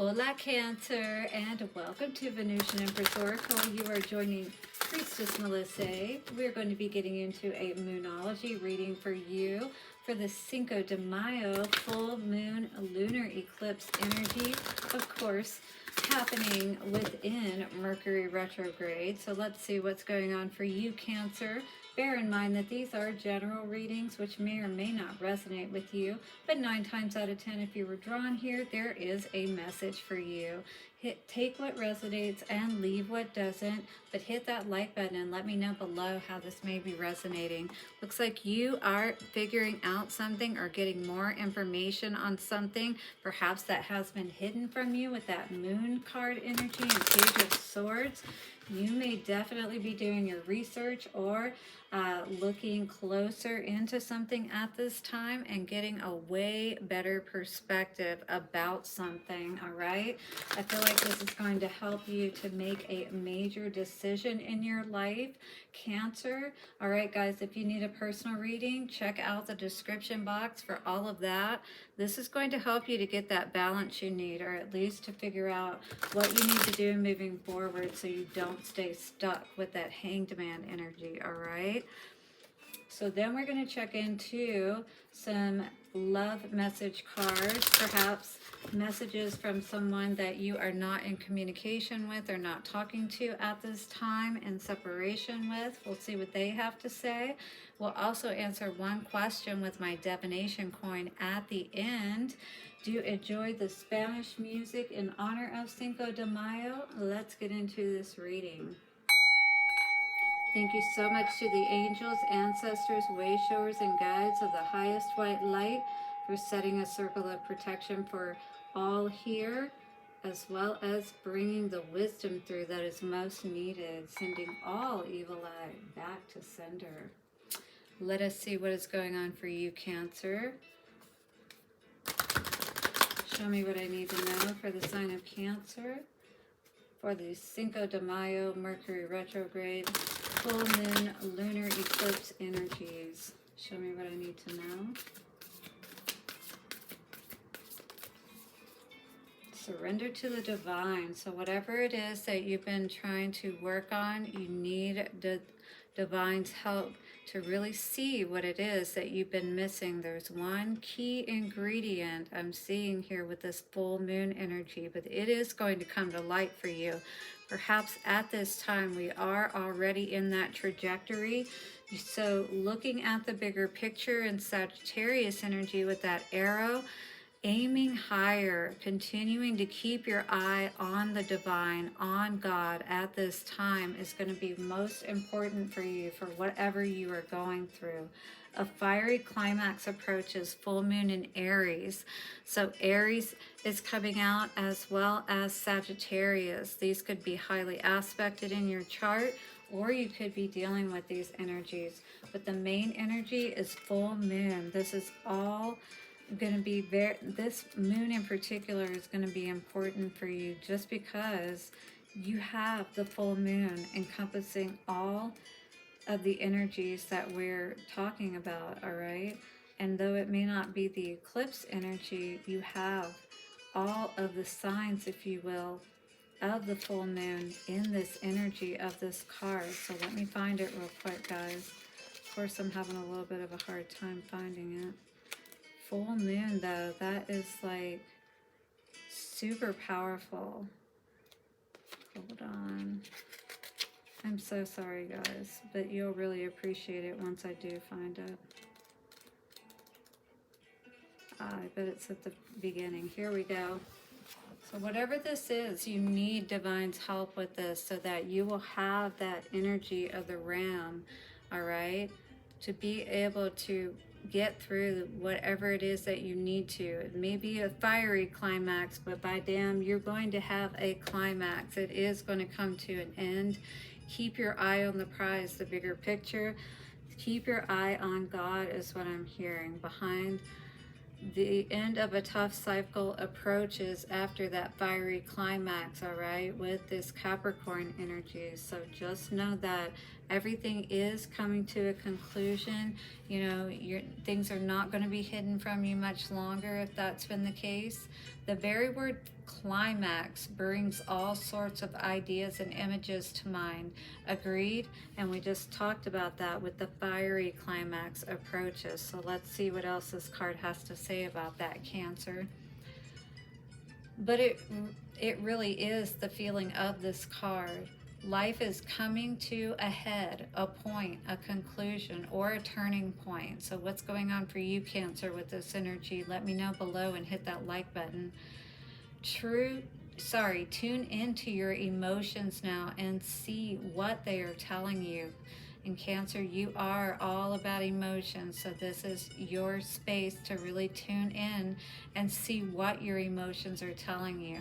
Hola Cancer, and welcome to Venusian Empress Oracle. You are joining Priestess Melissae. We're going to be getting into a Moonology reading for you for the Cinco de Mayo full moon lunar eclipse energy, of course, happening within Mercury retrograde. So let's see what's going on for you, Cancer. Bear in mind that these are general readings which may or may not resonate with you, but 9 times out of 10, if you were drawn here, there is a message for you. Take what resonates and leave what doesn't, but hit that like button and let me know below how this may be resonating. Looks like you are figuring out something or getting more information on something, perhaps that has been hidden from you with that moon card energy and Page of Swords. You may definitely be doing your research or looking closer into something at this time and getting a way better perspective about something, all right? I feel like this is going to help you to make a major decision in your life, Cancer. All right, guys, if you need a personal reading, check out the description box for all of that. This is going to help you to get that balance you need, or at least to figure out what you need to do moving forward so you don't stay stuck with that Hanged Man energy, all right? So then we're going to check into some love message cards, perhaps messages from someone that you are not in communication with or not talking to at this time, in separation with. We'll see what they have to say. We'll also answer one question with my divination coin at the end. Do you enjoy the Spanish music in honor of Cinco de Mayo? Let's get into this reading. Thank you so much to the angels, ancestors, way showers, and guides of the highest white light for setting a circle of protection for all here, as well as bringing the wisdom through that is most needed, sending all evil eye back to sender. Let us see what is going on for you, Cancer. Show me what I need to know for the sign of Cancer for the Cinco de Mayo Mercury retrograde full moon lunar eclipse energies. Show me what I need to know. Surrender to the divine. So whatever it is that you've been trying to work on, you need the divine's help to really see what it is that you've been missing. There's one key ingredient I'm seeing here with this full moon energy, but it is going to come to light for you. Perhaps at this time we are already in that trajectory. So looking at the bigger picture in Sagittarius energy with that arrow, aiming higher, continuing to keep your eye on the divine, on God at this time is going to be most important for you for whatever you are going through. A fiery climax approaches full moon in Aries. So Aries is coming out as well as Sagittarius. These could be highly aspected in your chart, or you could be dealing with these energies. But the main energy is full moon. This is all going to be this moon in particular is going to be important for you just because you have the full moon encompassing all of the energies that we're talking about, all right? And though it may not be the eclipse energy, you have all of the signs, if you will, of the full moon in this energy of this card. So let me find it real quick, guys. Of course, I'm having a little bit of a hard time finding it. Full moon, though, that is like super powerful. Hold on. I'm so sorry, guys, but you'll really appreciate it once I do find it. I bet it's at the beginning. Here we go. So whatever this is, you need divine's help with this so that you will have that energy of the ram, all right, to be able to get through whatever it is that you need to. It may be a fiery climax, but by damn, you're going to have a climax. It is going to come to an end. Keep your eye on the prize, the bigger picture. Keep your eye on God is what I'm hearing. Behind the end of a tough cycle approaches after that fiery climax, all right, with this Capricorn energy. So just know that everything is coming to a conclusion. You know, things are not going to be hidden from you much longer if that's been the case. The very word climax brings all sorts of ideas and images to mind. Agreed? And we just talked about that with the fiery climax approaches. So let's see what else this card has to say about that, Cancer. But it really is the feeling of this card. Life is coming to a head, a point, a conclusion, or a turning point. So what's going on for you, Cancer, with this energy? Let me know below and hit that like button. Tune into your emotions now and see what they are telling you. In Cancer, you are all about emotions, so this is your space to really tune in and see what your emotions are telling you.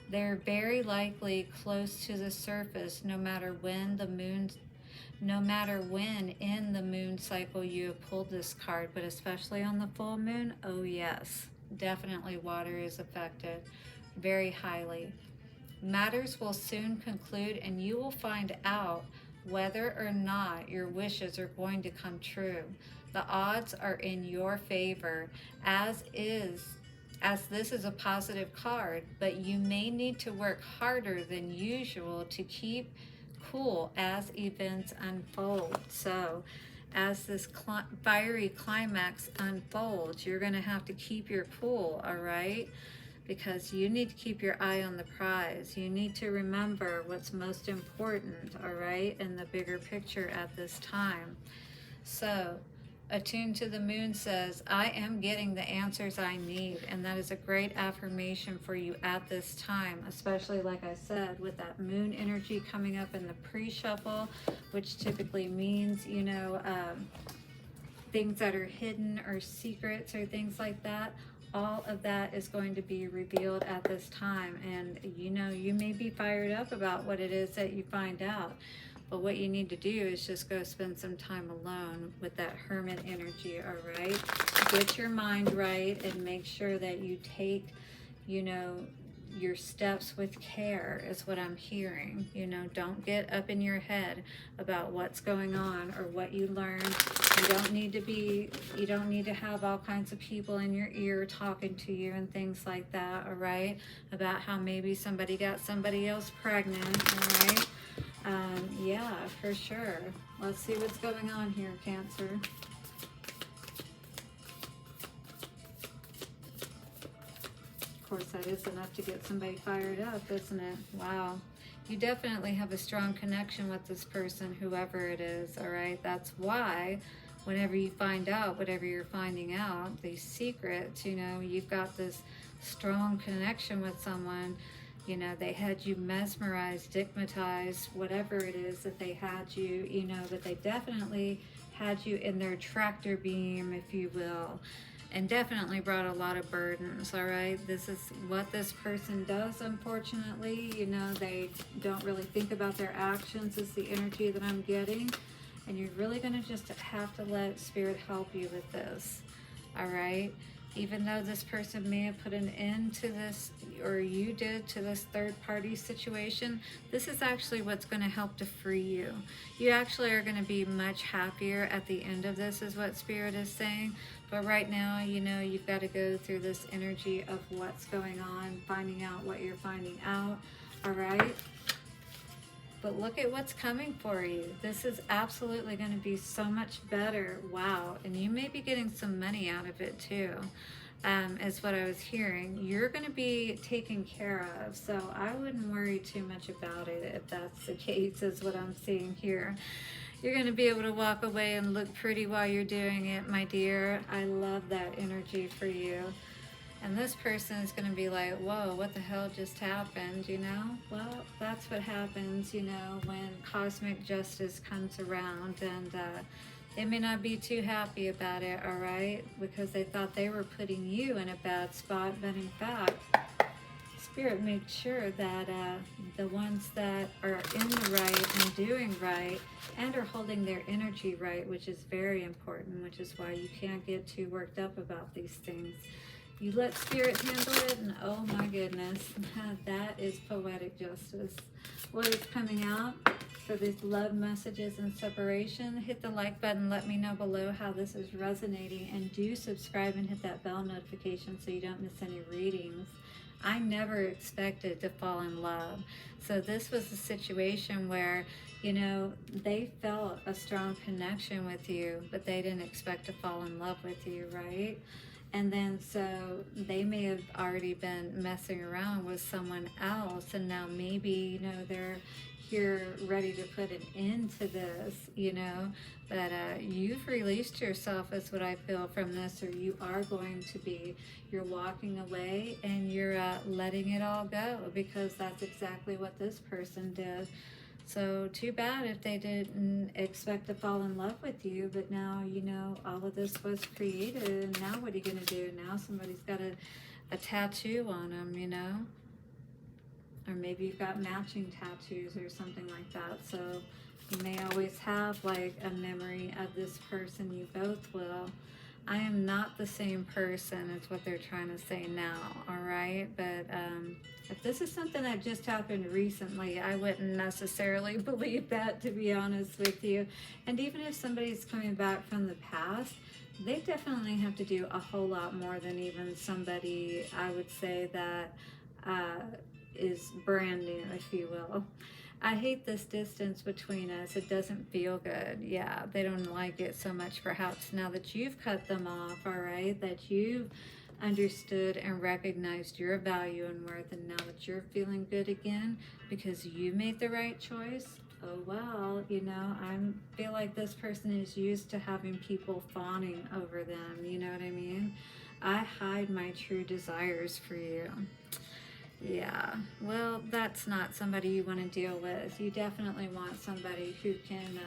They're very likely close to the surface no matter when in the moon cycle you have pulled this card, but especially on the full moon. Oh yes, definitely water is affected very highly. Matters will soon conclude and you will find out whether or not your wishes are going to come true. The odds are in your favor, as this is a positive card, but you may need to work harder than usual to keep cool as events unfold. So as this fiery climax unfolds, you're going to have to keep your cool, all right? Because you need to keep your eye on the prize. You need to remember what's most important, all right, in the bigger picture at this time. So, Attuned to the Moon says, I am getting the answers I need, and that is a great affirmation for you at this time, especially, like I said, with that moon energy coming up in the pre-shuffle, which typically means, things that are hidden or secrets or things like that. All of that is going to be revealed at this time, and you may be fired up about what it is that you find out, but what you need to do is just go spend some time alone with that Hermit energy, all right? Get your mind right and make sure that you take your steps with care is what I'm hearing. Don't get up in your head about what's going on or what you learned. You don't need to have all kinds of people in your ear talking to you and things like that, all right? About how maybe somebody got somebody else pregnant, all right? Yeah, for sure. Let's see what's going on here, Cancer. Of course, that is enough to get somebody fired up, isn't it? Wow. You definitely have a strong connection with this person, whoever it is, all right? That's why whenever you find out whatever you're finding out, these secrets, you've got this strong connection with someone. They had you mesmerized, hypnotized, whatever it is that they had you, but they definitely had you in their tractor beam, if you will. And definitely brought a lot of burdens, all right? This is what this person does, unfortunately. They don't really think about their actions is the energy that I'm getting. And you're really going to just have to let Spirit help you with this, all right? Even though this person may have put an end to this, or you did, to this third-party situation, this is actually what's going to help to free you. You actually are going to be much happier at the end of this, is what Spirit is saying. But right now, you've got to go through this energy of what's going on, finding out what you're finding out, all right? But look at what's coming for you. This is absolutely going to be so much better. Wow. And you may be getting some money out of it too, is what I was hearing. You're going to be taken care of. So I wouldn't worry too much about it if that's the case, is what I'm seeing here. You're going to be able to walk away and look pretty while you're doing it, my dear. I love that energy for you. And this person is going to be like, whoa, what the hell just happened, Well, that's what happens, when cosmic justice comes around, and they may not be too happy about it, all right? Because they thought they were putting you in a bad spot, but in fact, Spirit makes sure that the ones that are in the right and doing right and are holding their energy right, which is very important, which is why you can't get too worked up about these things. You let Spirit handle it, and oh my goodness, that is poetic justice. What is coming out for these love messages and separation? Hit the like button. Let me know below how this is resonating, and do subscribe and hit that bell notification so you don't miss any readings. I never expected to fall in love. So this was a situation where, you know, they felt a strong connection with you, but they didn't expect to fall in love with you, right? And then so they may have already been messing around with someone else, and now maybe, you know, they're here ready to put an end to this, you know. But you've released yourself, is what I feel from this, or you are going to be. You're walking away and you're letting it all go, because that's exactly what this person did. So too bad if they didn't expect to fall in love with you, but now, you know, all of this was created, and now what are you going to do? Now somebody's got a tattoo on them, you know? Or maybe you've got matching tattoos or something like that. So you may always have like a memory of this person. You both will. I am not the same person, is what they're trying to say now, all right? But if this is something that just happened recently, I wouldn't necessarily believe that, to be honest with you. And even if somebody's coming back from the past, they definitely have to do a whole lot more than even somebody, I would say, that is brand new, if you will. I hate this distance between us. It doesn't feel good. Yeah, they don't like it so much, perhaps, now that you've cut them off, all right? That you've understood and recognized your value and worth, and now that you're feeling good again because you made the right choice. Oh well, you know, I feel like this person is used to having people fawning over them, you know what I mean? I hide my true desires for you. Yeah, well, that's not somebody you want to deal with. You definitely want somebody who can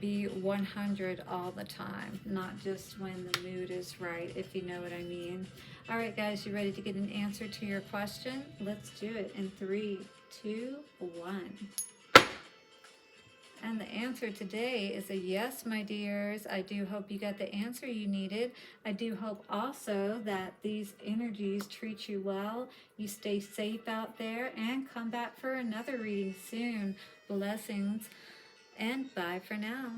be 100 all the time, not just when the mood is right, if you know what I mean. All right, guys, you ready to get an answer to your question? Let's do it in 3, 2, 1. And the answer today is a yes, my dears. I do hope you got the answer you needed. I do hope also that these energies treat you well. You stay safe out there, and come back for another reading soon. Blessings, and bye for now.